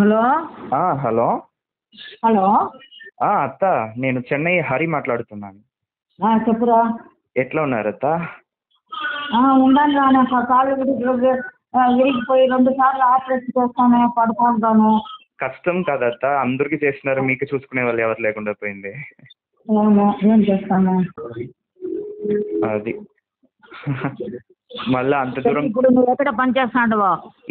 Hello. Hello. Hello. అత్త, నేను చెన్నై హరి మాట్లాడుతున్నాను. చెప్పురా. ఎట్లా ఉన్నారు అత్త? ఉండాలి రా, నాకు కాళ్ళు విరిగిపోయి 2 సార్లు ఆపరేషన్ చేస్తాను, పడుకుంటాను. కష్టం కదత్త, అందరికి చేసినారు, మీకు చూసుకునే వాళ్ళు ఎవరు లేకుండా పోయింది. అవును, ఏం చేస్తాను. అది మళ్ళా అంత దూరం. ఇప్పుడు నువ్వు ఎక్కడ పని చేస్తాండవా?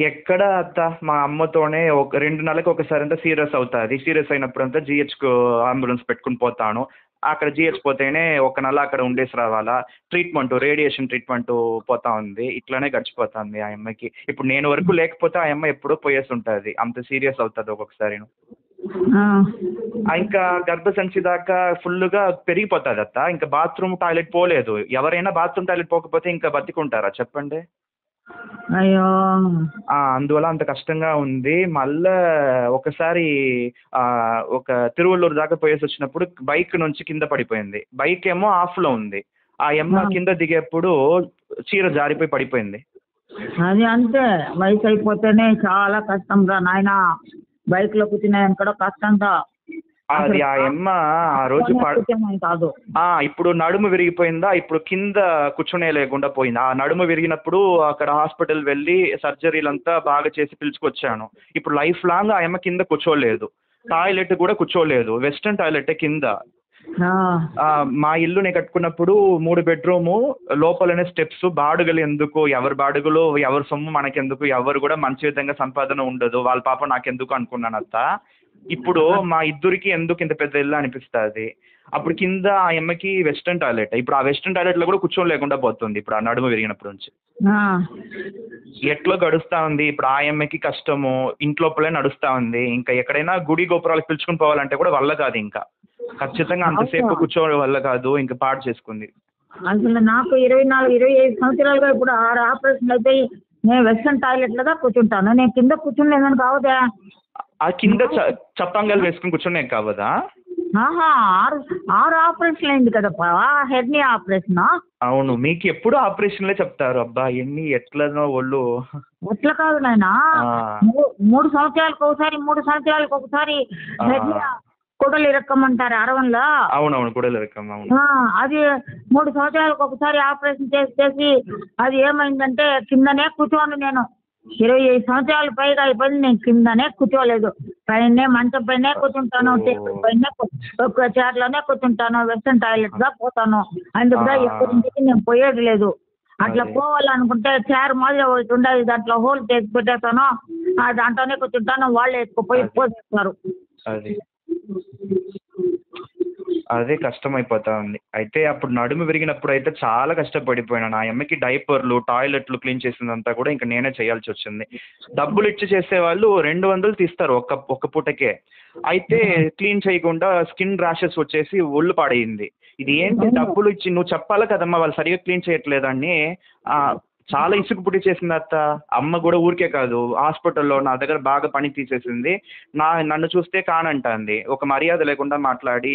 ఎక్కడ అత్త, మా అమ్మతోనే 2 నెలలకు ఒకసారి అంతా సీరియస్ అవుతుంది. సీరియస్ అయినప్పుడు అంతా జిహెచ్కు అంబులెన్స్ పెట్టుకుని పోతాను. అక్కడ జిహెచ్ పోతేనే 1 నెల అక్కడ ఉండేసి రావాలా. ట్రీట్మెంట్, రేడియేషన్ ట్రీట్మెంట్ పోతా ఉంది. ఇట్లానే గడిచిపోతుంది ఆ అమ్మాయికి. ఇప్పుడు నేను వరకు లేకపోతే ఆ అమ్మాయి ఎప్పుడో పోయేసి ఉంటుంది, అంత సీరియస్ అవుతుంది ఒక్కొక్కసారి. ఇంకా గర్భసంచి దాకా ఫుల్గా పెరిగిపోతుంది అత్త. ఇంకా బాత్రూమ్ టాయిలెట్ పోలేదు. ఎవరైనా బాత్రూమ్ టాయిలెట్ పోకపోతే ఇంకా బతికుంటారా చెప్పండి? అయ్యో. అందువల్ల అంత కష్టంగా ఉంది. మళ్ళా ఒకసారి ఒక తిరువల్లూరు దాకా పోయేసి వచ్చినప్పుడు బైక్ నుంచి కింద పడిపోయింది. బైక్ ఏమో ఆఫ్లో ఉంది. ఆ అమ్మ కింద దిగేప్పుడు చీర జారిపోయి పడిపోయింది. అది అంతే, వయసు అయిపోతేనే చాలా కష్టం రా నాయన. బైక్ లో కూర్చున్నాయని కూడా కష్టంగా. అది ఆ అమ్మ ఆ రోజు కాదు. ఇప్పుడు నడుము విరిగిపోయిందా, ఇప్పుడు కింద కూర్చునే లేకుండా పోయింది. ఆ నడుము విరిగినప్పుడు అక్కడ హాస్పిటల్ వెళ్ళి సర్జరీలంతా బాగా చేసి పిలుచుకొచ్చాను. ఇప్పుడు లైఫ్ లాంగ్ ఆ అమ్మ కింద కూర్చోలేదు. టాయిలెట్ కూడా కూర్చోలేదు, వెస్టర్న్ టాయిలెట్ కింద. మా ఇల్లు నేను కట్టుకున్నప్పుడు 3 బెడ్రూము, లోపలనే స్టెప్స్. బాడుగలు ఎందుకు, ఎవరి బాడుగలు ఎవరి సొమ్ము మనకెందుకు, ఎవరు కూడా మంచి విధంగా సంపాదన ఉండదు, వాళ్ళ పాప నాకెందుకు అనుకున్నాను అత్త. ఇప్పుడు మా ఇద్దరికి ఎందుకు ఇంత పెద్ద ఇల్లు అనిపిస్తుంది. అప్పుడు కింద ఆ అమ్మకి వెస్టర్న్ టాయిలెట్. ఇప్పుడు ఆ వెస్టర్న్ టాయిలెట్లో కూడా కూర్చోలేకుండా పోతుంది ఇప్పుడు ఆ నడుము విరిగినప్పటి నుంచి. ఎట్లా గడుస్తూ ఉంది ఇప్పుడు ఆ అమ్మకి కష్టము. ఇంట్లోపలే నడుస్తూ ఉంది. ఇంకా ఎక్కడైనా గుడి గోపురాలకు పిలుచుకుని పోవాలంటే కూడా వల్ల కాదు. ఇంకా ఖచ్చితంగా అంతసేపు కూర్చోవడం వల్ల కాదు, ఇంకా పాడు చేసుకుంది. అసలు నాకు 24-25 సంవత్సరాలుగా ఇప్పుడు 6 ఆపరేషన్లు అయిపోయి నేను వెస్టర్న్ టాయిలెట్లుగా కూర్చుంటాను. నేను కింద కూర్చుండేదని కావదా? ఆ కింద చప్పంగాలు వేసుకుని కూర్చునే కావదా? 6 ఆపరేషన్లు అయింది కదప్పా, హెర్నియా ఆపరేషన్. అవును, మీకు ఎప్పుడు ఆపరేషన్లే చెప్తారు. అబ్బా ఎన్ని ఎట్లనో ఒళ్ళు. ఎట్లా కాదు నాయన, 3 సంవత్సరాలకు ఒకసారి హెర్నియా కుడలు ఇరక్కమంటారు అరవంలో. అవునవును, కుడలు ఇరక్కం. అవును, అది 3 సంవత్సరాలకు ఒకసారి ఆపరేషన్ చేసి అది ఏమైందంటే కిందనే కూర్చోను నేను. 25 సంవత్సరాలు పైగా అయిపోయింది, నేను కిందనే కూర్చోలేదు. పైన మంచం పైనే కూర్చుంటాను, టేబుల్ పైన ఒక చైర్లోనే కూర్చుంటాను, వెస్టర్న్ టాయిలెట్గా పోతాను. అందుకుగా ఎక్కడింటికి నేను పోయేది లేదు. అట్లా పోవాలనుకుంటే చైర్ మాదిరి ఒకటి ఉండేది, దాంట్లో హోల్ చేసి పెట్టేస్తాను, దాంట్లోనే కూర్చుంటాను. వాళ్ళు ఎత్తుకుపోయి పోసేస్తారు. అదే కష్టమైపోతా ఉంది. అయితే అప్పుడు నడుము విరిగినప్పుడు అయితే చాలా కష్టపడిపోయాను. ఆ అమ్మకి డైపర్లు, టాయిలెట్లు క్లీన్ చేసిందంతా కూడా ఇంకా నేనే చేయాల్సి వచ్చింది. డబ్బులు ఇచ్చి చేసేవాళ్ళు 200 తీస్తారు ఒక్క పూటకే. అయితే క్లీన్ చేయకుండా స్కిన్ ర్యాషెస్ వచ్చేసి ఒళ్ళు పాడైంది. ఇది ఏంటి, డబ్బులు ఇచ్చి నువ్వు చెప్పాలా కదమ్మా వాళ్ళు సరిగ్గా క్లీన్ చేయట్లేదని. చాలా ఇసుకు పుట్టి చేసింది అత్త. అమ్మ కూడా ఊరికే కాదు, హాస్పిటల్లో నా దగ్గర బాగా పని తీసేసింది. నన్ను చూస్తే కానంటుంది. ఒక మర్యాద లేకుండా మాట్లాడి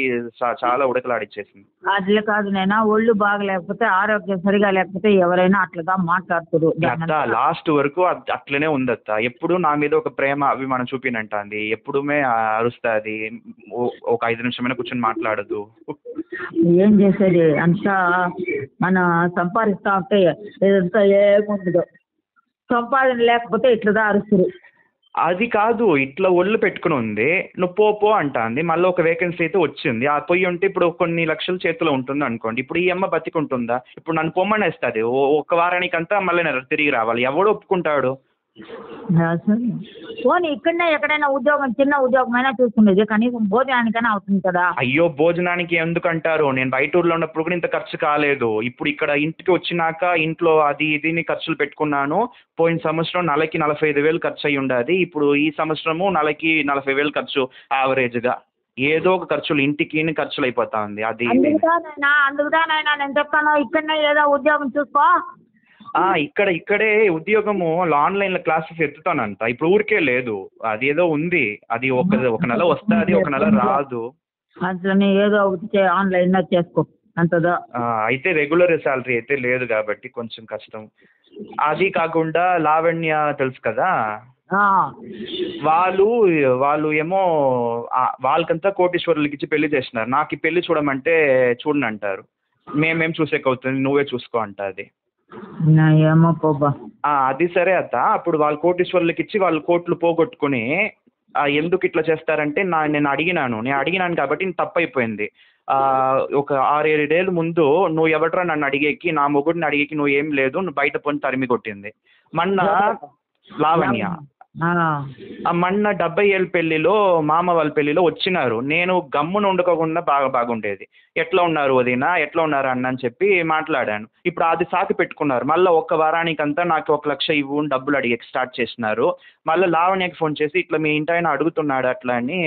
చాలా ఉడకలాడిచ్చేసింది. అట్లా కాదు నైనా, ఒళ్ళు బాగలేకపోతే, ఆరోగ్యం సరిగా లేకపోతే ఎవరైనా అట్లా మాట్లాడుతురు. అత్త లాస్ట్ వరకు అట్లనే ఉందత్త. ఎప్పుడు నా మీద ఒక ప్రేమ అభిమానం చూపినంటుంది. ఎప్పుడుమే అరుస్తుంది. ఒక 5 నిమిషమైనా కూర్చొని మాట్లాడదు. ఏం చేసేది, అంతా మనం సంపాదిస్తూ ఉంటే ఇదంతా ఏముండదు. సంపాదన లేకపోతే ఇట్లా అరుస్తారు. అది కాదు, ఇట్లా ఒళ్ళు పెట్టుకుని ఉంది. నువ్వు పో అంటుంది. మళ్ళీ ఒక వేకెన్సీ అయితే వచ్చింది. ఆ పొయ్యి ఉంటే ఇప్పుడు కొన్ని లక్షల చేతిలో ఉంటుంది అనుకోండి. ఇప్పుడు ఈ అమ్మ బతికుంటుందా? ఇప్పుడు నన్ను పొమ్మనేస్తుంది. ఒక వారానికంతా మళ్ళీ నేను తిరిగి రావాలి. ఎవడు ఒప్పుకుంటాడు? పోనీ ఇక్కడనే ఎక్కడైనా ఉద్యోగం, చిన్న ఉద్యోగమైనా చూసుకునేది, కనీసం భోజనానికైనా అవుతుంది కదా. అయ్యో, భోజనానికి ఎందుకంటారు? నేను బయట ఊర్లో ఉన్నప్పుడు కూడా ఇంత ఖర్చు కాలేదు. ఇప్పుడు ఇక్కడ ఇంటికి వచ్చినాక ఇంట్లో అది ఇదిని ఖర్చులు పెట్టుకున్నాను. పోయిన సంవత్సరం నెలకి 45,000 ఖర్చు అయ్యి ఉండేది. ఇప్పుడు ఈ సంవత్సరము నెలకి 40,000 ఖర్చు యావరేజ్గా. ఏదో ఒక ఖర్చులు, ఇంటికి ఖర్చులు అయిపోతా ఉంది. అది అందుకుదానైనా నేను చెప్తాను, ఇక్కడనే ఏదో ఉద్యోగం చూసుకో. ఇక్కడే ఉద్యోగము ఆన్లైన్లో క్లాసెస్ ఎత్తుతానంట. ఇప్పుడు ఊరికే లేదు, అది ఏదో ఉంది. అది ఒక నెల వస్తుంది, ఒక నెల రాదు. అట్లనే ఏదో ఒకటి ఆన్లైన్లో చేసుకో అంతదా. అయితే రెగ్యులర్ శాలరీ అయితే లేదు కాబట్టి కొంచెం కష్టం. అది కాకుండా లావణ్య తెలుసు కదా, వాళ్ళు వాళ్ళు ఏమో వాళ్ళకంతా కోటీశ్వరులకి ఇచ్చి పెళ్లి చేసినారు. నాకు ఈ పెళ్లి చూడమంటే చూడను అంటారు. మేమేం చూసేకవుతుంది, నువ్వే చూసుకో అంటది. ఏమో పోబా. అది సరే అత్త. అప్పుడు వాళ్ళు కోటీశ్వరులకి ఇచ్చి వాళ్ళు కోట్లు పోగొట్టుకుని ఎందుకు ఇట్లా చేస్తారంటే నేను అడిగినాను కాబట్టి తప్పైపోయింది. ఒక 6-7 ఏళ్ళ ముందు నువ్వు ఎవట్రా నన్ను అడిగేకి, నా మొగుడిని అడిగేకి నువ్వు ఏం లేదు, నువ్వు బయట పోని తరిమి కొట్టింది. మొన్న లావణ్య మొన్న 70 ఏళ్ళ పెళ్లిలో మామ వాళ్ళ పెళ్లిలో వచ్చినారు. నేను గమ్మున ఉండకోకుండా బాగుండేది. ఎట్లా ఉన్నారు వదినా, ఎట్లా ఉన్నారు అన్న అని చెప్పి మాట్లాడాను. ఇప్పుడు అది సాకి పెట్టుకున్నారు. మళ్ళీ ఒక్క వారానికంతా నాకు 1 లక్ష ఇవ్వు డబ్బులు అడిగే స్టార్ట్ చేసినారు. మళ్ళీ లావణ్యకి ఫోన్ చేసి ఇట్లా మీ ఇంటి ఆయన అడుగుతున్నాడు అట్లా అని.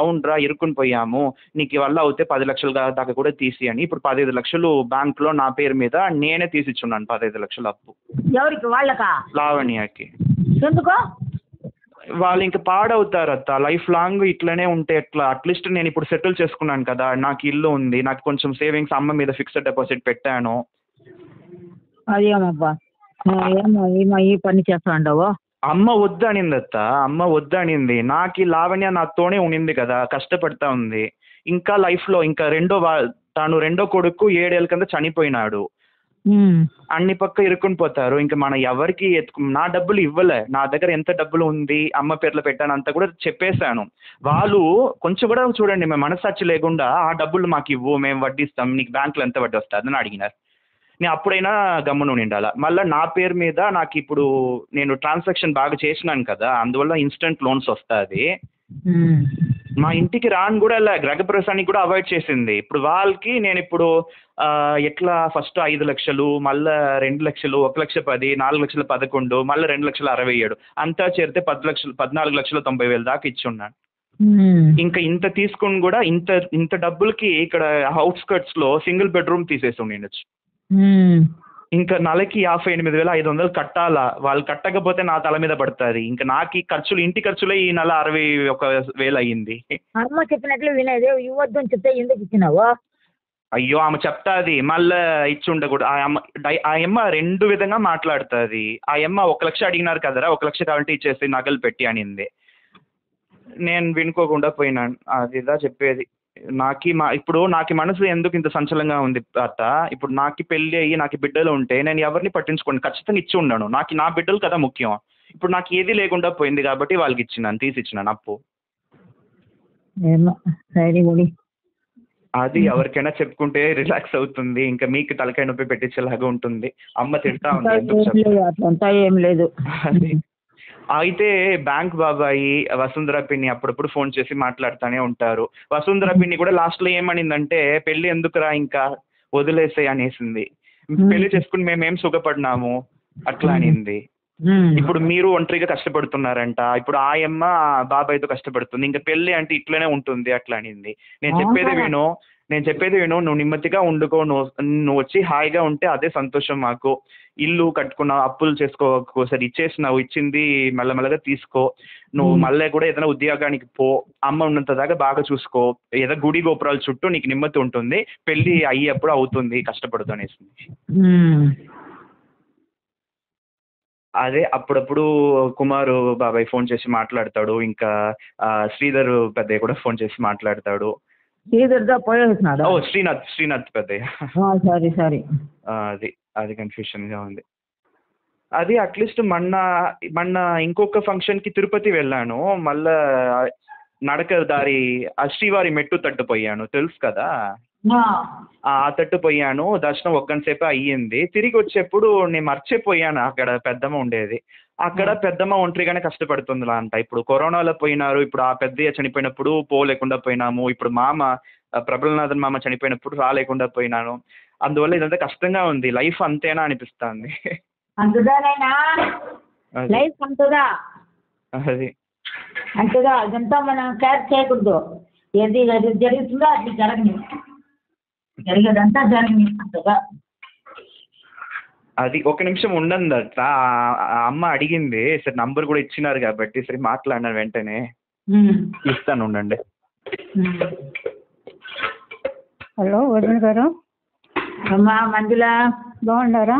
అవునరా ఇరుక్కుని పోయాము, నీకు వల్ల అవుతే 10 లక్షలు దాకా కూడా తీసి అని. ఇప్పుడు 15 లక్షలు బ్యాంకులో నా పేరు మీద నేనే తీసిచ్చున్నాను. 15 లక్షలు అప్పు. ఎవరికి? వాళ్ళకా? లావణ్యకి. ఎందుకో వాళ్ళు ఇంకా పాడవుతారు అత్త. లైఫ్ లాంగ్ ఇట్లనే ఉంటే ఎట్లా? అట్లీస్ట్ నేను ఇప్పుడు సెటిల్ చేసుకున్నాను కదా, నాకు ఇల్లు ఉంది, నాకు కొంచెం సేవింగ్స్ అమ్మ మీద ఫిక్స్డ్ డిపాజిట్ పెట్టాను. అదేమబ్బా, ఏమో ఈ పని చేస్తా అంటావు? అమ్మ వద్దనింది అత్త, అమ్మ వద్దనింది. నాకు లావణ్య నాతోనే ఉనింది కదా, కష్టపడతా ఉంది. ఇంకా లైఫ్లో ఇంకా తను రెండో కొడుకు 7 ఏళ్ళ కింద చనిపోయినాడు. అన్ని పక్క ఇరుక్కుని పోతారు. ఇంకా మన ఎవరికి నా డబ్బులు ఇవ్వలే. నా దగ్గర ఎంత డబ్బులు ఉంది, అమ్మ పేర్లో పెట్టాను అంతా కూడా చెప్పేశాను. వాళ్ళు కొంచెం కూడా చూడండి, మేము మనసాక్షి లేకుండా ఆ డబ్బులు మాకు ఇవ్వు, మేము వడ్డిస్తాం, నీకు బ్యాంకులో ఎంత వడ్డీ వస్తుంది అని అడిగినారు. నేను అప్పుడైనా గమ్మున ఉండాలా. మళ్ళీ నా పేరు మీద నాకు ఇప్పుడు నేను ట్రాన్సాక్షన్ బాగా చేసినాను కదా, అందువల్ల ఇన్స్టెంట్ లోన్స్ వస్తుంది. మా ఇంటికి రాను కూడా గృహప్రవేశానికి కూడా అవాయిడ్ చేసింది. ఇప్పుడు వాళ్ళకి నేను ఇప్పుడు ఎట్లా ఫస్ట్ 5 లక్షలు, మళ్ళీ 2 లక్షలు, 1,10,000, 4,11,11, మళ్ళీ 2,67,000 అంతా చేరితే 14,90,000 దాకా ఇచ్చున్నాను. ఇంకా ఇంత తీసుకుని కూడా ఇంత డబ్బులకి ఇక్కడ అవుట్స్కట్స్ లో సింగిల్ బెడ్రూమ్ తీసేసి ఉండొచ్చు. ఇంకా నెలకి 58,500 కట్టాలా. వాళ్ళు కట్టకపోతే నా తల మీద పడుతుంది. ఇంకా నాకు ఖర్చులు, ఇంటి ఖర్చులే ఈ నెల 61,000 అయ్యింది. అమ్మ చెప్పినట్లు వినేది, ఇవ్వద్దు అని చెప్తే ఎందుకు ఇచ్చినావు? అయ్యో ఆమె చెప్తాది, మళ్ళీ ఇచ్చి ఉండకూడదు. ఆ అమ్మ 2 విధంగా మాట్లాడుతుంది. ఆ అమ్మ 1 లక్ష అడిగినారు కదరా, 1 లక్ష కావాలంటే ఇచ్చేసి నగలు పెట్టి అనింది. నేను వినుకోకుండా పోయినాను. అదిదా చెప్పేది. ఇప్పుడు నాకు మనసు ఎందుకు ఇంత సంచలంగా ఉంది అత్త. ఇప్పుడు నాకు పెళ్ళి అయ్యి నాకు బిడ్డలు ఉంటే నేను ఎవరిని పట్టించుకోండి, ఖచ్చితంగా ఇచ్చి ఉండను. నాకు నా బిడ్డలు కదా ముఖ్యం. ఇప్పుడు నాకు ఏది లేకుండా పోయింది కాబట్టి వాళ్ళకి ఇచ్చినాను, తీసిచ్చినాను అప్పు. అది ఎవరికైనా చెప్పుకుంటే రిలాక్స్ అవుతుంది. ఇంకా మీకు తలకాయ నొప్పి పెట్టించేలాగా ఉంటుంది. అమ్మ తిడతా ఉంది. ఏం లేదు. అయితే బ్యాంక్ బాబాయి, వసుంధర పిన్ని అప్పుడప్పుడు ఫోన్ చేసి మాట్లాడుతూనే ఉంటారు. వసుంధర పిన్ని కూడా లాస్ట్లో ఏమనిందంటే, పెళ్ళి ఎందుకురా ఇంకా వదిలేసే అనేసింది. పెళ్లి చేసుకుని మేమేం సుఖపడినాము అట్లా అనింది. ఇప్పుడు మీరు ఒంటరిగా కష్టపడుతున్నారంట. ఇప్పుడు ఆ అమ్మ బాబాయ్తో కష్టపడుతుంది. ఇంకా పెళ్ళి అంటే ఇట్లనే ఉంటుంది అట్లా అనింది. నేను చెప్పేది విను, నువ్వు నెమ్మదిగా ఉండుకో. నువ్వు వచ్చి హాయిగా ఉంటే అదే సంతోషం మాకు. ఇల్లు కట్టుకున్నావు, అప్పులు చేసుకో, సరే ఇచ్చేసినావు, ఇచ్చింది మెల్లమెల్లగా తీసుకో. నువ్వు మళ్ళీ కూడా ఏదైనా ఉద్యోగానికి పో, అమ్మ ఉన్నంత దాకా బాగా చూసుకో, ఏదో గుడి గోపురాల చుట్టూ నీకు నెమ్మది ఉంటుంది, పెళ్ళి అయ్యేప్పుడు అవుతుంది కష్టపడుతూ అనేసింది. అదే అప్పుడప్పుడు కుమారు బాబాయ్ ఫోన్ చేసి మాట్లాడతాడు. ఇంకా శ్రీధర్ పెద్దయ్య కూడా ఫోన్ చేసి మాట్లాడతాడు. శ్రీనాథ్ పెద్దయ్య. అది కన్ఫ్యూషన్గా ఉంది. అది అట్లీస్ట్ మొన్న ఇంకొక ఫంక్షన్కి తిరుపతి వెళ్ళాను. మళ్ళా నడక దారి ఆ శ్రీవారి మెట్టు తట్టుపోయాను, తెలుసు కదా. ఆ తట్టుపోయాను. దర్శనం 1 గంట సేపు అయ్యింది. తిరిగి వచ్చేప్పుడు నేను మర్చిపోయాను అక్కడ పెద్దమ్మ ఉండేది. అక్కడ పెద్దమ్మ ఒంటరిగానే కష్టపడుతుందిలా అంట. ఇప్పుడు కరోనాలో పోయినారు. ఇప్పుడు ఆ పెద్దయ్య చనిపోయినప్పుడు పోలేకుండా పోయినాము. ఇప్పుడు ప్రబలనాథన్ మామ చనిపోయినప్పుడు రాలేకుండా పోయినాను. అందువల్ల ఇదంతా కష్టంగా ఉంది. లైఫ్ అంతేనా అనిపిస్తుంది. అది అంతేగా, అదంతా మనం కేర్ చేయకూడదు. ఏది జరుగుతుందో అది జరిగేదంతా జరిగింది అంతగా. అది 1 నిమిషం ఉండండి అట్ట. అమ్మ అడిగింది, సరే నంబర్ కూడా ఇచ్చినారు కాబట్టి సరే మాట్లాడినాను వెంటనే. ఇస్తాను ఉండండి. హలో వదిన గారు. అమ్మా మంజుల, బాగుండారా?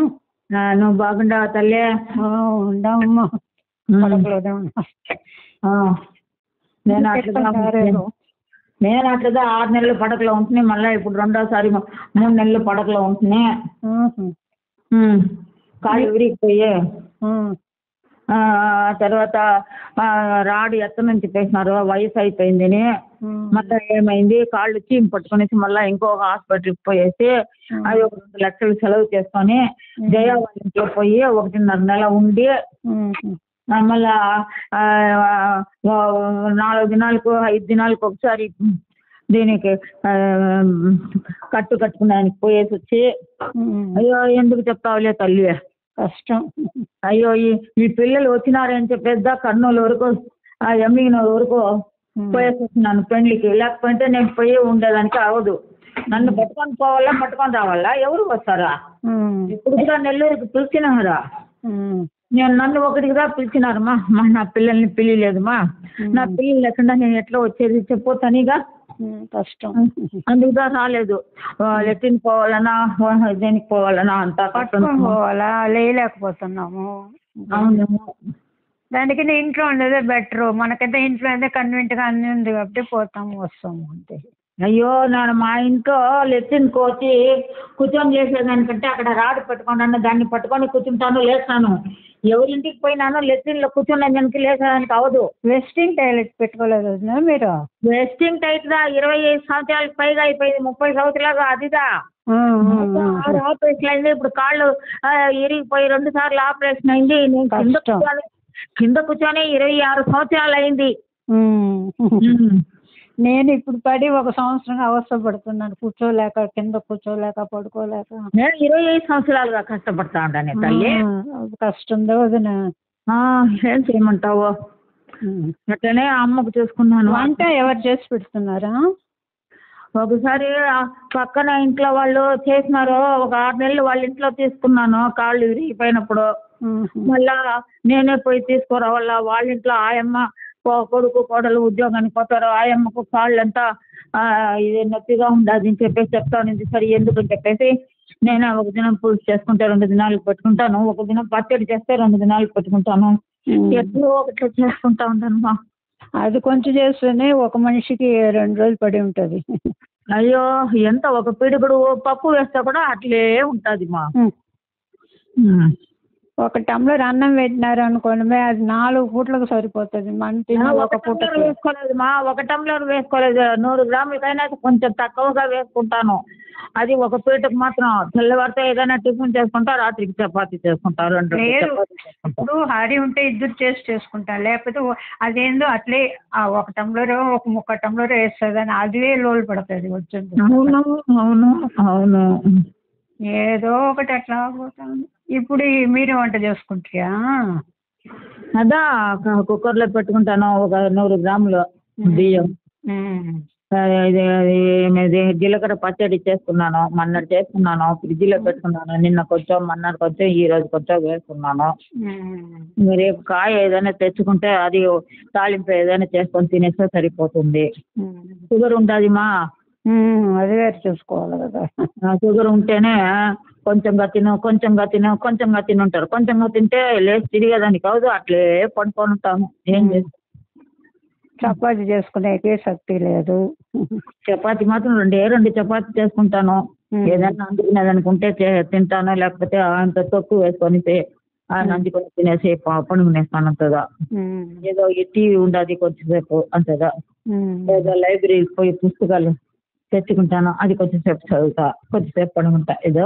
నువ్వు బాగుండావా తల్లి? ఉండామమ్మా. పడకలోనే ఉన్నా. ఆ, నేను అట్లా నేను అట్లా 6 నెలలు పడకలో ఉంటున్నాయి. మళ్ళీ ఇప్పుడు రెండోసారి 3 నెలలు పడకలో ఉంటున్నాయి. కాళ్ళు విరిగిపోయి తర్వాత రాడు ఎత్తు నుంచి పేసినారు, వయసు అయిపోయిందని. మళ్ళీ ఏమైంది, కాళ్ళు చీమ్ పట్టుకునేసి మళ్ళీ ఇంకొక హాస్పిటల్కి పోయేసి అది ఒక 2 లక్షలు సెలవు చేసుకొని జయ వాళ్ళ ఇంట్లో పోయి 1.5 నెల ఉండి మళ్ళా 4 దినాలకు 5 దినాలకు ఒకసారి దీనికి కట్టుకున్నానికి పోయేసి వచ్చి, అయ్యో ఎందుకు చెప్తావులే తల్లి కష్టం. అయ్యో ఈ పిల్లలు వచ్చినారని చెప్పేద్దా కర్నూలు వరకు ఎమ్మిగినూరు వరకు పోయేసి వచ్చినాను పెళ్లికి. లేకపోతే నేను పోయి ఉండేదానికి అవదు. నన్ను పట్టుకొని పోవాలా, పట్టుకొని రావాలా, ఎవరు వస్తారా? ఇప్పుడు కూడా నెల్లూరుకి పిలిచినారా? నన్ను ఒకటిగా పిలిచినారమ్మా. నా పిల్లల్ని పిలిలేదుమా. నా పిల్లలు లేకుండా నేను ఎట్లా వచ్చేది చెప్పు తనిగా? కష్టం. అందుకుదా రాలేదు. లెట్రిన్ పోవాలన్నా దేనికి పోవాలన్నా అంతా పోవాలా, లేకపోతున్నాము. అవును, దానికి ఇంట్లో ఉండేదే బెటర్. మనకైతే ఇంట్లో అయితే కన్వీనెంట్గా అన్నీ ఉంది కాబట్టి పోతాము వస్తాము అంతే. అయ్యో నేను మా ఇంట్లో లెట్రిన్ కోచి కూర్చొని చేసేదానికంటే అక్కడ రాడు పెట్టుకున్నాను, దాన్ని పట్టుకొని కూర్చుంటాను, లేస్తాను. ఎవరింటికి పోయినాను లెట్రిన్లో కూర్చున్న దానికి లేసేదానికి అవదు. వెస్టింగ్ టాయిలెట్ పెట్టుకోలేదు మీరు? వెస్టింగ్ టైట్ దా 25 సంవత్సరాలకు పైగా అయిపోయింది, 30 సంవత్సరాలు అదిదా. ఆపరేషన్ అయింది. ఇప్పుడు కాళ్ళు ఇరిగిపోయి 2 సార్లు ఆపరేషన్ అయింది. నేను కింద కూర్చొని 26 సంవత్సరాలు అయింది. నేను ఇప్పుడు పడి 1 సంవత్సరంగా అవస్థపడుతున్నాను, కూర్చోలేక, కింద కూర్చోలేక, పడుకోలేక. నేను 25 సంవత్సరాలుగా కష్టపడతా ఉంటాను తల్లి. కష్టందో వదిన. ఏం చేయమంటావు? అట్లనే అమ్మకు చూసుకున్నాను. వంట ఎవరు చేసి పెడుతున్నారా? ఒకసారి పక్కన ఇంట్లో వాళ్ళు చేసినారు. ఒక 6 నెలలు వాళ్ళ ఇంట్లో తీసుకున్నాను కాళ్ళు విరిగిపోయినప్పుడు. మళ్ళా నేనే పోయి తీసుకురావాలా. వాళ్ళ ఇంట్లో ఆయమ్మ కొడుకు కోడలు ఉద్యోగానికి పోతారు. ఆయమ్మకు కాళ్ళు అంతా ఇది నొప్పిగా ఉండదు అని చెప్పేసి చెప్తాను. సరే ఎందుకని చెప్పేసి నేను 1 దినం పులుసు చేసుకుంటే 2 దినాలకు పెట్టుకుంటాను, 1 దినం పచ్చడి చేస్తే 2 దినాలకు పెట్టుకుంటాను. ఎప్పుడో ఒకటి చేసుకుంటా ఉంటాను. అది కొంచెం చేస్తేనే ఒక మనిషికి 2 రోజులు పడి ఉంటుంది. అయ్యో ఎంత ఒక పిడుగుడు పప్పు వేస్తే కూడా అట్లే ఉంటుంది మా. ఒక టంబ్లర్ అన్నం పెట్టినారు అనుకోండి, అది 4 పూట్లకు సరిపోతుంది. మన ఒక పూట వేసుకోలేదు మా, 1 టంబ్లర్ వేసుకోలేదు. 100 గ్రాములకైనా కొంచెం తక్కువగా వేసుకుంటాను. అది ఒక పూటకు మాత్రం. తెల్లవారితో ఏదైనా టిఫిన్ చేసుకుంటా, రాత్రికి చపాతీ చేసుకుంటారు. 2 ఇప్పుడు హరి ఉంటే 2 చేసుకుంటాను, లేకపోతే అదేందో అట్లే 1 టంబ్లర్ 1 ముక్క టంబ్లర్ వేస్తుంది అని అదే లోలు పడుతుంది వచ్చింది. అవును అవును అవును, ఏదో ఒకటి అట్లా పోతాను. ఇప్పుడు మీరు వంట చేసుకుంటారా? అదా కుక్కర్లో పెట్టుకుంటాను. ఒక 100 గ్రాములు బియ్యం, జీలకర్ర పచ్చడి చేసుకున్నాను. మొన్నటి చేసుకున్నాను, ఫ్రిడ్జ్లో పెట్టుకున్నాను. నిన్న కొంచెం, మొన్నటి కొంచెం, ఈ రోజు కొంచెం వేసుకున్నాను. రేపు కాయ ఏదైనా తెచ్చుకుంటే అది తాలింపు ఏదైనా చేసుకొని తినేస్తే సరిపోతుంది. షుగర్ ఉంటుంది మా, అది వేరు చూసుకోవాలి కదా. షుగర్ ఉంటేనే కొంచెంగా తిను, కొంచెంగా తిను, కొంచెంగా తినుంటారు. కొంచెంగా తింటే లేచి తిరిగేదానికి కాదు, అట్లే పడుకొని ఉంటాము. ఏం చేస్తాం? చపాతీ చేసుకునేకి శక్తి లేదు. చపాతీ మాత్రం 2 చపాతీ చేసుకుంటాను. ఏదైనా అందుకునేది అనుకుంటే తింటాను, లేకపోతే అంత తక్కువ వేసుకొని నంచుకొని తినేసి పడుకునేస్తాను అంతగా. ఏదో టీవీ ఉండదు కొంచెంసేపు అంతగా. ఏదో లైబ్రరీకి పోయి పుస్తకాలు తెచ్చుకుంటాను, అది కొంచెంసేపు చదువుతా, కొంచెంసేపు పడుకుంటా. ఏదో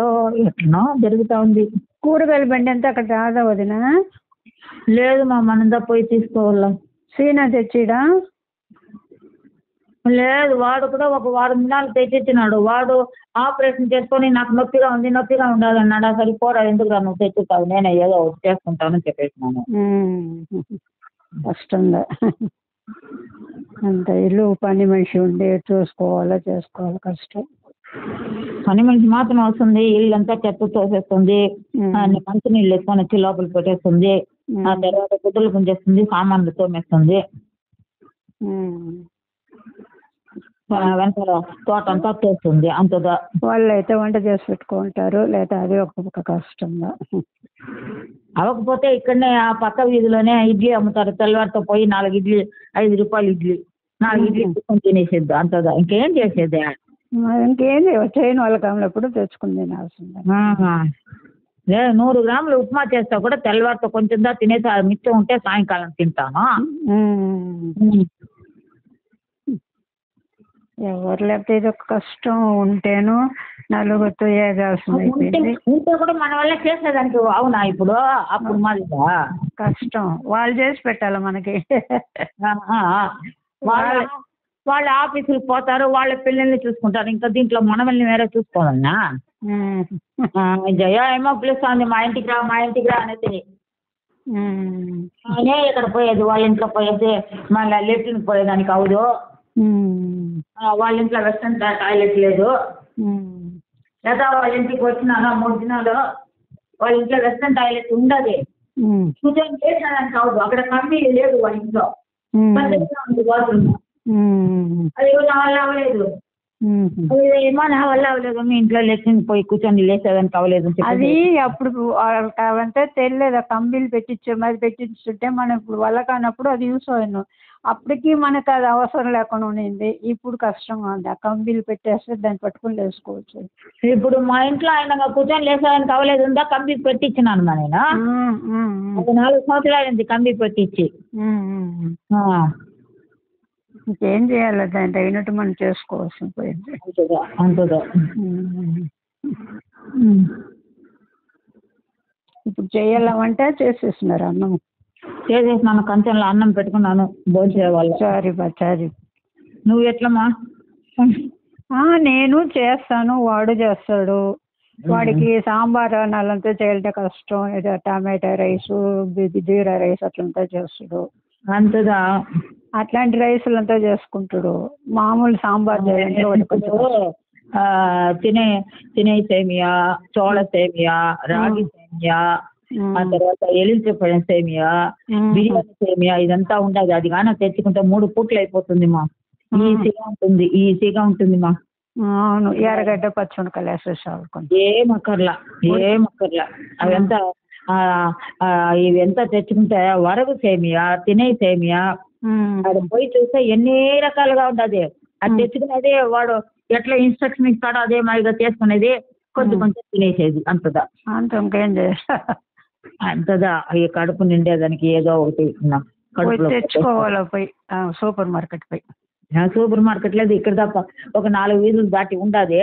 ఎట్లనో జరుగుతూ ఉంది. కూరగాయల బండి అంతా అక్కడ రాదా వదిన? లేదు మా, మనందా పోయి తీసుకోవాలా. సీనా తెచ్చిడా? లేదు, వాడు కూడా ఒక 1 వారం దినాలు తెచ్చిచ్చినాడు. వాడు ఆపరేషన్ చేసుకొని నాకు నొప్పిగా ఉంది, నొప్పిగా ఉండదు అన్నాడు. అసలు పోరా, ఎందుకు నువ్వు తెచ్చుతావు, నేనే ఏదో ఒకటి చేసుకుంటాను చెప్పేసినాను. కష్టంగా అంత ఇల్లు పని మనిషి ఉండి చూసుకోవాలా, చేసుకోవాలి, కష్టం. పని మనిషి మాత్రం వస్తుంది, ఇల్లంతా చెత్త తోసేస్తుంది, మంచినీళ్ళు ఎత్తుకొని వచ్చి లోపల పెట్టేస్తుంది. ఆ తర్వాత గుడ్డలు పుంజేస్తుంది, సామాన్లు తోమేస్తుంది. వెనకాల తోట అంతా చేస్తుంది అంతగా. వాళ్ళు అయితే వంట చేసి పెట్టుకుంటారు, లేదా అది ఒక కష్టంగా. అవ్వకపోతే ఇక్కడనే ఆ పక్క వీధిలోనే ఇడ్లీ అమ్ముతారు. తెల్లవారితో పోయి 4 ఇడ్లీ, 5 రూపాయలు ఇడ్లీ, 4 ఇడ్లీ తీసుకొని తినేసేద్దు అంతదా. ఇంకేం చేసేదే? ఇంకేం చేయని వాళ్ళకి అమ్మలప్పుడు తెచ్చుకుని తినాల్సిందే. లేదు 100 గ్రాములు ఉప్మా చేస్తా కూడా తెల్లవారితో కొంచెం దా తినేసి మిచ్చం ఉంటే సాయంకాలం తింటాను. ఎవరు లేకపోతే ఇది ఒక కష్టం ఉంటేను నలుగురితో ఏగాల్సింది ఉంటే కూడా మన వల్ల చేసేదానికి అవునా ఇప్పుడు? అప్పుడు మాదిగా కష్టం. వాళ్ళు చేసి పెట్టాలి మనకి. వాళ్ళ ఆఫీసులకు పోతారు, వాళ్ళ పిల్లల్ని చూసుకుంటారు. ఇంకా దీంట్లో మనల్ని వేరే చూసుకోవాలన్నా? జయ ఏమో పిలుస్తుంది మా ఇంటికి రా, మా ఇంటికి రా అనేది. నేనే ఇక్కడ పోయేది, వాళ్ళ ఇంట్లో పోయేది, మళ్ళీ లెట్రిన్ పోయేదానికి అవదు. వాళ్ళ ఇంట్లో వెస్టర్న్ టాయిలెట్ లేదు. లేదా వాళ్ళ ఇంటికి వచ్చినాను 3 దినాలు, వాళ్ళ ఇంట్లో వెస్టర్న్ టాయిలెట్ ఉండదు. కూర్చొని చేసినాదానికి అవదు. అక్కడ కమ్మీ లేదు వాళ్ళ ఇంట్లో, ఉంది బాత్రూమ్. అది నా వల్ల అవ్వలేదు. ఏమో నా వల్ల అవ్వలేదు. మీ ఇంట్లో లెట్రిన్ పోయి కూర్చొని లేసేదానికి అవ్వలేదు. అది అప్పుడు అవంటే తెలియదు. కంబీలు పెట్టించే మరి పెట్టించుంటే మనం ఇప్పుడు వల్ల కానప్పుడు అది యూస్ అయ్యాను. అప్పటికి మనకు అది అవసరం లేకుండా ఉండింది. ఇప్పుడు కష్టంగా ఉంది. ఆ కంబీలు పెట్టేస్తే దాన్ని పట్టుకుని లేసుకోవచ్చు. ఇప్పుడు మా ఇంట్లో ఆయన కూర్చొని లేసేదానికి అవ్వలేదు ఉందా, కంబీ పెట్టించినాను మా నేను. అది 4 సంవత్సరాలు కంబీ పెట్టించి. ఇంకేం చేయాలి? దాన్ని తగినట్టు మనం చేసుకోవాల్సి పోయింది. అంతదా ఇప్పుడు చేయాలంటే చేసేస్తున్నారు. అన్నం చేసేసినాను, కంచంలో అన్నం పెట్టుకున్నాను భోజేవాళ్ళు. సరే. నువ్వు ఎట్లమ్మా? నేను చేస్తాను, వాడు చేస్తాడు. వాడికి సాంబార్ అన్నాలంతా చేయాలంటే కష్టం. ఏదో టమాటా రైసు, జీరా రైస్ అట్లంతా చేస్తాడు. అంతదా? అట్లాంటి రైసులంతా చేసుకుంటాడు. మామూలు సాంబార్ చేయాలంటే తినే సేమియా, చోళ సేమియా, రాగి సేమియా, ఆ తర్వాత ఎలించపడిన సేమియా, బిర్యానీ సేమియా, ఇదంతా ఉండదు. అది కానీ తెచ్చుకుంటే 3 పూట్లు అయిపోతుంది మా. ఈజీగా ఉంటుంది మా. అవును, ఎర్రగడ్డ పచ్చిమిరపకాయలు వేసేసాను. ఏమక్కర్లా. అవంతా ఇవంతా తెచ్చుకుంటే వరగు సేమియా, తినే సేమియా, అది పోయి చూస్తే ఎన్ని రకాలుగా ఉండదు. అది తెచ్చుకునేది వాడు ఎట్లా ఇన్స్ట్రక్షన్ ఇస్తాడో అదే మాదిరిగా చేసుకునేది, కొంచెం తినేసేది. అంతదా? ఇంకేం చేస్తా? అంతదా? ఈ కడుపు నిండేదానికి ఏదో ఒకటి తెచ్చుకోవాలి పోయి సూపర్ మార్కెట్ పోయి. సూపర్ మార్కెట్ లేదు ఇక్కడ తప్ప. ఒక 4 వీధులు దాటి ఉండదు.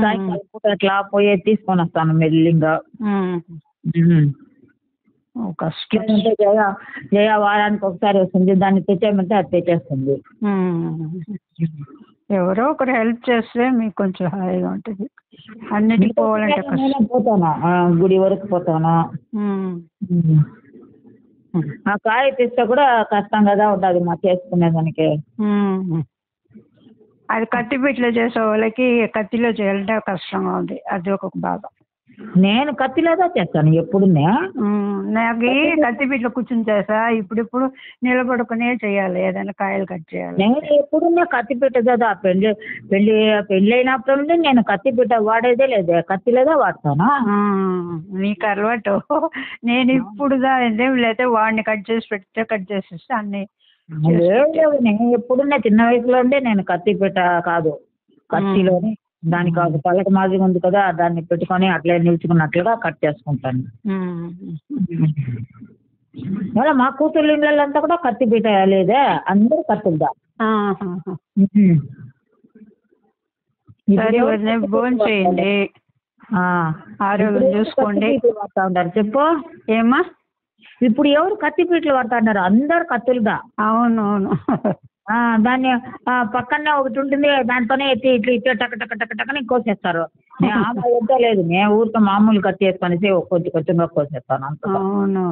సాయంకాలం పూట అట్లా పోయి తీసుకొని వస్తాను మెల్లింగా. కష్టం. జయ వారానికి ఒకసారి వస్తుంది, దాన్ని తెచ్చేయమంటే అది తెచ్చేస్తుంది. ఎవరో ఒకరు హెల్ప్ చేస్తే మీకు కొంచెం హాయిగా ఉంటుంది. అన్నిటికి పోవాలంటే పోతాను, గుడి వరకు పోతాను. ఆ కాయ తెస్తే కూడా కష్టం కదా ఉంటుంది మా చేసుకునేదానికి. అది కత్తిపీటలో చేసే వాళ్ళకి కత్తిలో చేయాలంటే కష్టంగా ఉంది. అది ఒక బాధ. నేను కత్తిలేదా చేస్తాను ఎప్పుడు. నాకు కత్తిపీటలో కూర్చుని చేసా. ఇప్పుడు నిలబడుకునే చేయాలి, ఏదైనా కాయలు కట్ చేయాలి. నేను ఎప్పుడున్నా కత్తిపీట కదా. పెళ్ళి అయినప్పుడు నుండి నేను కత్తిపీట వాడేదే లేదే, కత్తిలేదా వాడతానా. మీకు అలవాటు. నేను ఇప్పుడు లేకపోతే వాడిని కట్ చేసి పెడితే కట్ చేసేస్తే అన్ని. లేదు, నేను ఎప్పుడున్నా చిన్న వయసులో ఉండే నేను కత్తిపీట కాదు, కత్తిలోనే దానికి ఒక పల్లకి మాదిరి ఉంది కదా, దాన్ని పెట్టుకొని అట్లే నిల్చుకున్నట్లుగా కట్ చేసుకుంటాను. మళ్ళీ మా కూతురు ఇళ్ళంతా కూడా కత్తిపీట లేదే, అందరూ కత్తిదా. భోజనం చేయండి, ఆరోగ్యం చూసుకోండి. వాడుతా ఉంటారు చెప్పు. ఏమా? ఇప్పుడు ఎవరు కత్తిపీటలు వాడుతా ఉన్నారు? అందరు కత్తులుదా. అవునవును. దాన్ని పక్కనే ఒకటి ఉంటుంది, దాంతోనే ఎత్తి ఇట్లా టక టక టక టకని కోసేస్తారు. ఎంతో లేదు, నేను ఊరికే మామూలు కత్తి వేసుకొనేసి కొంచెంగా కోసేస్తాను అంత. అవును,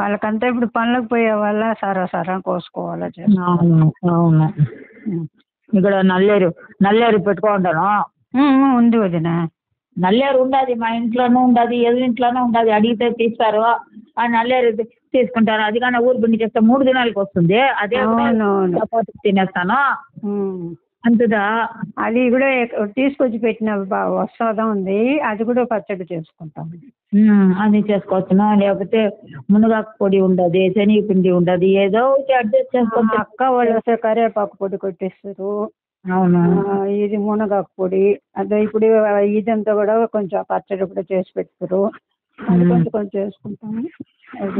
వాళ్ళకంతా ఇప్పుడు పనులకు పోయే వాళ్ళ సరా కోసుకోవాలా. అవును. ఇక్కడ నల్లేరు పెట్టుకుంటాను. ఉంది వదిన. నల్లేరు ఉండదు, మా ఇంట్లోనూ ఉండదు, ఎదురింట్లోనూ ఉండదు. అడిగితే తీస్తారు. ఆ నల్లేరు తీసుకుంటాను. అది కానీ 3 దినాలకు వస్తుంది. అదే చపాతీ తినేస్తాను. అంతదా? అది కూడా తీసుకొచ్చి పెట్టిన వస్త్రం ఉంది, అది కూడా పచ్చడి చేసుకుంటాం. అది చేసుకోవచ్చునా? లేకపోతే మునగాకు పొడి ఉండదు, శనగపిండి ఉండదు, ఏదో ఒకటి అడ్జస్ట్ చేసుకుంటే. అక్క వాళ్ళు వస్తే కరివేపాకు పొడి కొట్టేస్తారు. అవును. ఇది మునగాకు పొడి, అదే ఇప్పుడు ఇదంతా కూడా కొంచెం పచ్చడి కూడా చేసి పెడతారు, అది కొంచెం కొంచెం చేసుకుంటాము.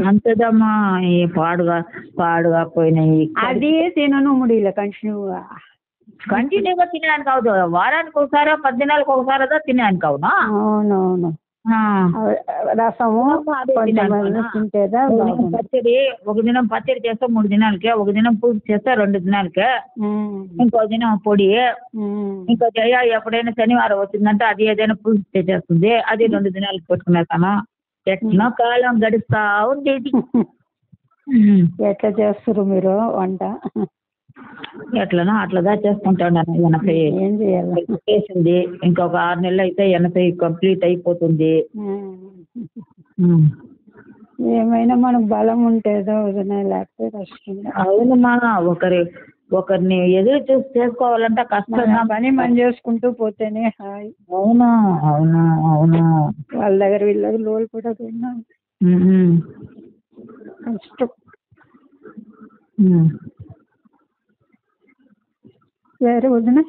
అంతదమ్మా. ఈ పాడుగా పోయినాయి. అది తినను ముడిలో కంటిన్యూగా తినడానికి అవదు. వారానికి ఒకసారి 10 దినాలకు ఒకసారి తినడానికి అవునా? అవునవును. రసము తింటేదా పచ్చడి, ఒక దినం పచ్చడి చేస్తే 3 దినాలకే, ఒక దినం పులుసు చేస్తే 2 దినాలకే, ఇంకో దినం పొడి, ఇంకో జయ ఎప్పుడైనా శనివారం వచ్చిందంటే అది ఏదైనా పులుసు చేసేస్తుంది, అది 2 దినాలకు పెట్టుకునేస్తాను. ఎట్లా కాలం గడుస్తా ఉండేది. ఎట్లా చేస్తారు మీరు వంట? ఎట్లనో అట్లా చేసుకుంటాను. 80 ఏం చేయాలి చేసింది, ఇంకొక 6 నెలలు అయితే 80 కంప్లీట్ అయిపోతుంది. ఏమైనా మనకు బలం ఉంటేదో వదిలే, లేకపోతే కష్టం. అవునమ్మా. ఒకరిని ఎదురు చూసి చేసుకోవాలంటే కష్టంగా, పని మనం చేసుకుంటూ పోతేనే హాయ్. అవును అవును అవును. వాళ్ళ దగ్గర వీళ్ళ దగ్గర లోలు కూడా తిన్నాం, కష్టం. వేరే వదిన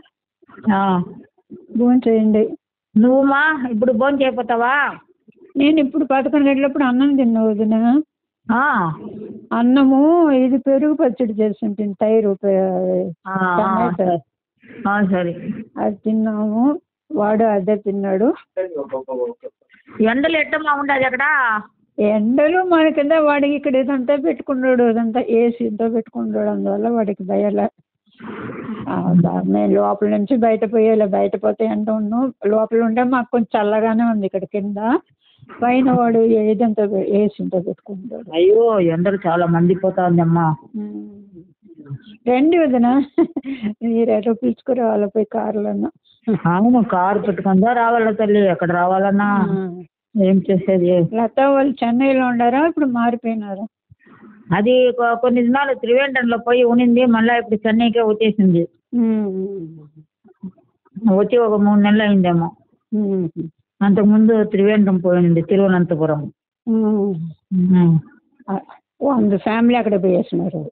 భోజనం చేయండి. నువ్వుమా ఇప్పుడు భోజనం చేయకపోతావా? నేను ఇప్పుడు 11 గంటలప్పుడు అన్నం తిన్నా వదిన. అన్నము ఇది పెరుగు పచ్చడి చేసి ఉంటుంది, తైరు సరే, అది తిన్నాము. వాడు అదే తిన్నాడు. ఎండలు ఎట్టమ్మా ఉండదు అక్కడ? ఎండలు మన కింద వాడికి ఇక్కడ ఇదంతా పెట్టుకున్నాడు, ఇదంతా ఏసీతో పెట్టుకున్నాడు, అందువల్ల వాడికి భయాలే. మేము లోపల నుంచి బయట పోయేలా, బయట పోతే ఎండ ఉన్నాం, లోపల ఉంటే మాకు కొంచెం చల్లగానే ఉంది ఇక్కడ కింద. పైన వాడు ఏదంతా ఏసీతో పెట్టుకుంటాడు. అయ్యో ఎండలు చాలా మండిపోతుందమ్మా. రండి వదిన, మీరేటో పిలుచుకురావాలి పోయి కారులో. అవును, కారు పెట్టుకుందా రావాలా తల్లి, ఎక్కడ రావాలన్నా. ఏం చేసేది? లత వాళ్ళు చెన్నైలో ఉండారా, ఇప్పుడు మారిపోయినారా? అది కొన్ని దినాలు త్రివేంద్రంలో పోయి ఉనింది, మళ్ళీ ఇప్పుడు చెన్నైకే వచ్చేసింది. వచ్చి ఒక 3 నెలలు అయిందేమో. అంతకుముందు త్రివేంద్రం పోయింది, తిరువనంతపురం. ఫ్యామిలీ అక్కడ పోయేస్తున్నారు?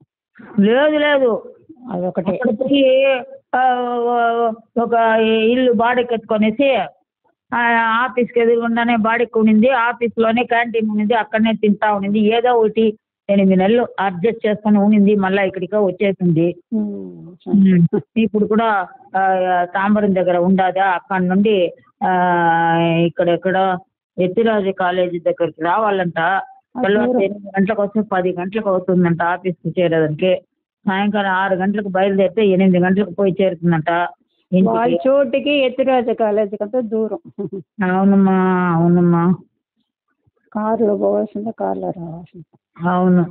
లేదు, అదొకటి. అక్కడ పోయి ఒక ఇల్లు బాడీకి ఎత్తుకొనేసి ఆఫీస్కి ఎదురుగుండానే బాడీకి ఉనింది, ఆఫీస్లోనే క్యాంటీన్ ఉన్నింది, అక్కడనే తింటా ఉన్నింది. ఏదో ఒకటి 8 నెలలు అడ్జస్ట్ చేసుకొని ఉనింది, మళ్ళీ ఇక్కడికి వచ్చేసింది. ఇప్పుడు కూడా తాంబరం దగ్గర ఉండదా, అక్కడ నుండి ఇక్కడ ఎత్తిరాజు కాలేజీ దగ్గరికి రావాలంట. తెల్లవారు 8 గంటలకు వస్తే 10 గంటలకు అవుతుందంట ఆఫీస్కి చేరేదానికి. సాయంకాలం 6 గంటలకు బయలుదేరితే 8 గంటలకు పోయి చేరుతుందంట. వాళ్ళ చోటుకి ఎత్తిరాజు కాలేజీకి అంతా దూరం. అవునమ్మా. కారులో పోవాల్సిందే, కారులో రావాల్సిందే. అవును.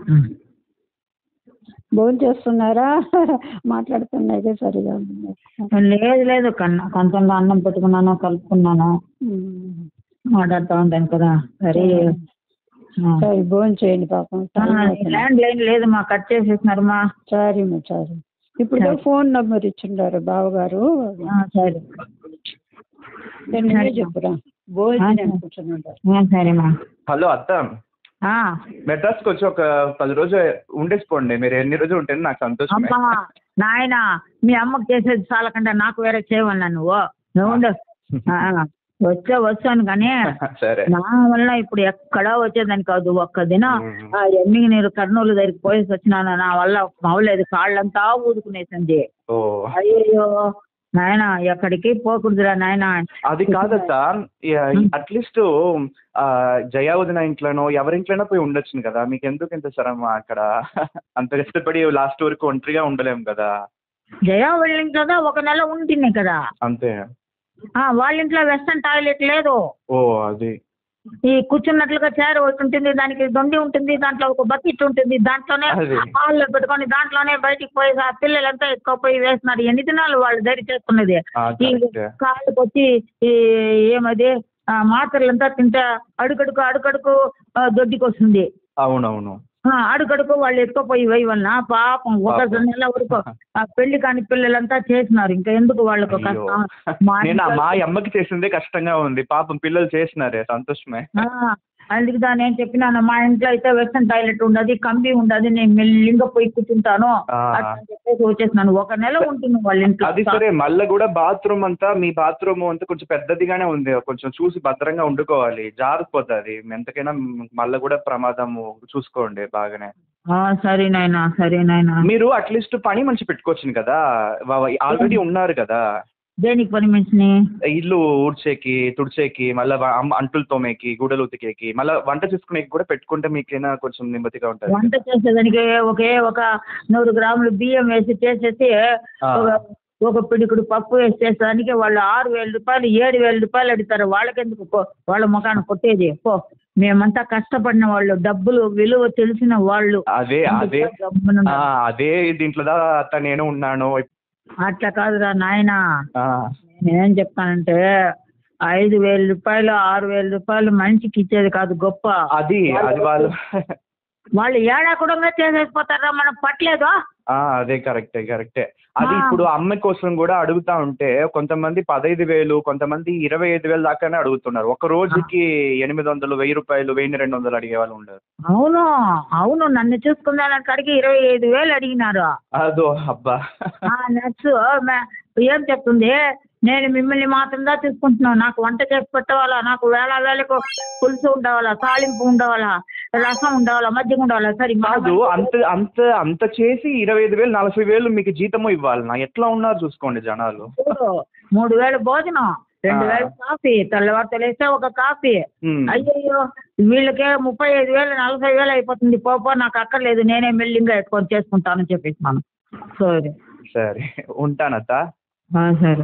భోజనం చేస్తున్నారా? మాట్లాడుతున్నాయి సరిగా లేదు కొంచెం అన్నం పెట్టుకున్నాను, కలుపుకున్నాను, మాట్లాడుతూ ఉంటాను కదా. సరే భోజనం చేయండి పాపం. ల్యాండ్ లైన్ లేదమ్మా, కట్ చేసేసినారమ్మా. సరే. ఇప్పుడు ఫోన్ నెంబర్ ఇచ్చిండారు బావగారు. సరే చెప్పురా. భోజనం కూర్చున్నారు. సరేమ్మా. హలో అత్త, మెడ్రాస్కి వచ్చి ఒక 10 రోజులు ఉండేసిపోండి. మీరు ఎన్ని రోజులు ఉంటే నాకు సంతోషం. నాయన మీ అమ్మకి చేసేది చాలకుండా నాకు వేరే చేయవన్నా నువ్వు వచ్చాను కానీ నా వల్ల ఇప్పుడు ఎక్కడా వచ్చేదాన్ని కాదు. ఒక్క దినం ఎమ్మిగి నీరు కర్నూలు దగ్గరికి పోయేసి వచ్చినాను, నా వల్ల మావలేదు, కాళ్ళంతా ఊదుకునేసింది. అయ్యో నాయన ఎక్కడికి పోకూడదురా నాయన. అది కాదత్త, అట్లీస్ట్ జయా వదిన ఇంట్లోనో ఎవరింట్లోనో పోయి ఉండొచ్చును కదా. మీకు ఎందుకు ఇంత శ్రమ అక్కడ? అంత కష్టపడి లాస్ట్ వరకు ఒంటరిగా ఉండలేము కదా. జయా వాళ్ళ ఇంట్లో 1 నెల ఉంటున్నాయి కదా. అంతే. వాళ్ళ ఇంట్లో వెస్టర్న్ టాయిలెట్ లేదు. అది ఈ కూర్చున్నట్లుగా చైర్ ఒకటి ఉంటుంది, దానికి దొండి ఉంటుంది, దాంట్లో ఒక బకెట్ ఉంటుంది, దాంట్లోనే హాల్లో పెట్టుకొని దాంట్లోనే బయటికి పోయి ఆ పిల్లలంతా ఎత్తుకుపోయి వేస్తున్నారు. 8 దినాలు వాళ్ళు ధైర్యం చేసుకునేది. ఈ కాళ్ళకి వచ్చి ఏమది మాత్రలంతా తింటే అడుగడుకు దొడ్డికి వస్తుంది. అవునవును. అడుగడుకో వాళ్ళు ఎత్తుకుపోయి వల్ల పాపం ఒక నెల వరకు ఆ పెళ్లి కాని పిల్లలంతా చేసినారు. ఇంకా ఎందుకు వాళ్ళకు అయ్యో. కష్టం? నేను మా అమ్మకి చేసిందే కష్టంగా ఉంది, పాపం పిల్లలు చేసినారే, సంతోషమే. అందుకు దాని ఏం చెప్పినాను, మా ఇంట్లో అయితే వెస్టర్న్ టాయిలెట్ ఉండదు, కంబి ఉండదు, నేను మెల్లింగా పోయి కూర్చుంటాను అట్లా అని చెప్పేసి వచ్చేసినాను. ఒక నెల ఉంటుంది వాళ్ళ ఇంట్లో. అది సరే, మళ్ళీ కూడా బాత్రూమ్ అంతా, మీ బాత్రూమ్ అంతా కొంచెం పెద్దదిగానే ఉంది, కొంచెం చూసి భద్రంగా వండుకోవాలి, జారిపోతుంది ఎంతకైనా. మళ్ళీ కూడా ప్రమాదము, చూసుకోండి బాగానే. సరేనాయనా సరేనాయనా. మీరు అట్లీస్ట్ పని మనిషి పెట్టుకోవచ్చు కదా, ఆల్రెడీ ఉన్నారు కదా. దేనికి పని మనిషిని? ఇల్లు ఊడ్చేకి, తుడిచేకి, మళ్ళీ అంటులు తోమేకి, గుడలు ఉతికేకి, మళ్ళీ వంట చేసుకునేకి కూడా పెట్టుకుంటే మీకైనా కొంచెం నెమ్మదిగా ఉంటుంది. వంట చేసేదానికి ఒక 100 గ్రాములు బియ్యం వేసి చేసేసి ఒక పిడికుడు పప్పు వేసి చేసేదానికి వాళ్ళు 6,000 రూపాయలు 7,000 రూపాయలు అడుగుతారు. వాళ్ళకెందుకు వాళ్ళ ముఖాన్ని కొట్టేది? మేమంతా కష్టపడిన వాళ్ళు, డబ్బులు విలువ తెలిసిన వాళ్ళు. అదే దీంట్లో అట్లా నేను ఉన్నాను. అట్లా కాదురా నాయనా, నేనేం చెప్తానంటే 5,000 రూపాయలు 6,000 రూపాయలు మనిషికి ఇచ్చేది కాదు గొప్ప. అది వాళ్ళు ఏడా కూడా చేసేసిపోతారా, మనం పట్టలేదు. అదే కరెక్టే. అది ఇప్పుడు అమ్మ కోసం కూడా అడుగుతా ఉంటే కొంతమంది 15,000, కొంతమంది 25,000 దాకానే అడుగుతున్నారు. ఒక రోజుకి 800, 1,000 రూపాయలు, 1,200 అడిగే వాళ్ళు ఉండరు. అవును నన్ను చూసుకున్నాను అడిగి 25,000 అడిగినారు. అదో అబ్బా. నెక్స్ట్ ఏం చెప్తుంది, నేను మిమ్మల్ని మాత్రంగా చూసుకుంటున్నాను, నాకు వంట చేసి పెట్టవాలా, నాకు వేళకు పులుసు ఉండవాలా, తాలింపు ఉండవాలా, రసం ఉండవాలా, మజ్జిగ ఉండవాలా. సరే కాదు, అంత చేసి 25,000, 40,000 మీకు జీతము ఇవ్వాలి. ఎట్లా ఉన్నారు చూసుకోండి జనాలు. 3,000 భోజనం, 2,000 కాఫీ, తెల్లవారు తెలిస్తే ఒక కాఫీ. అయ్యయ్యో వీళ్ళకే 35,000 40,000 అయిపోతుంది. పోపో నాకు అక్కర్లేదు, నేనే మెల్లింగా ఎత్తుకొని చేసుకుంటానని చెప్పేసినాను. సరే ఉంటానత్తా. సరే.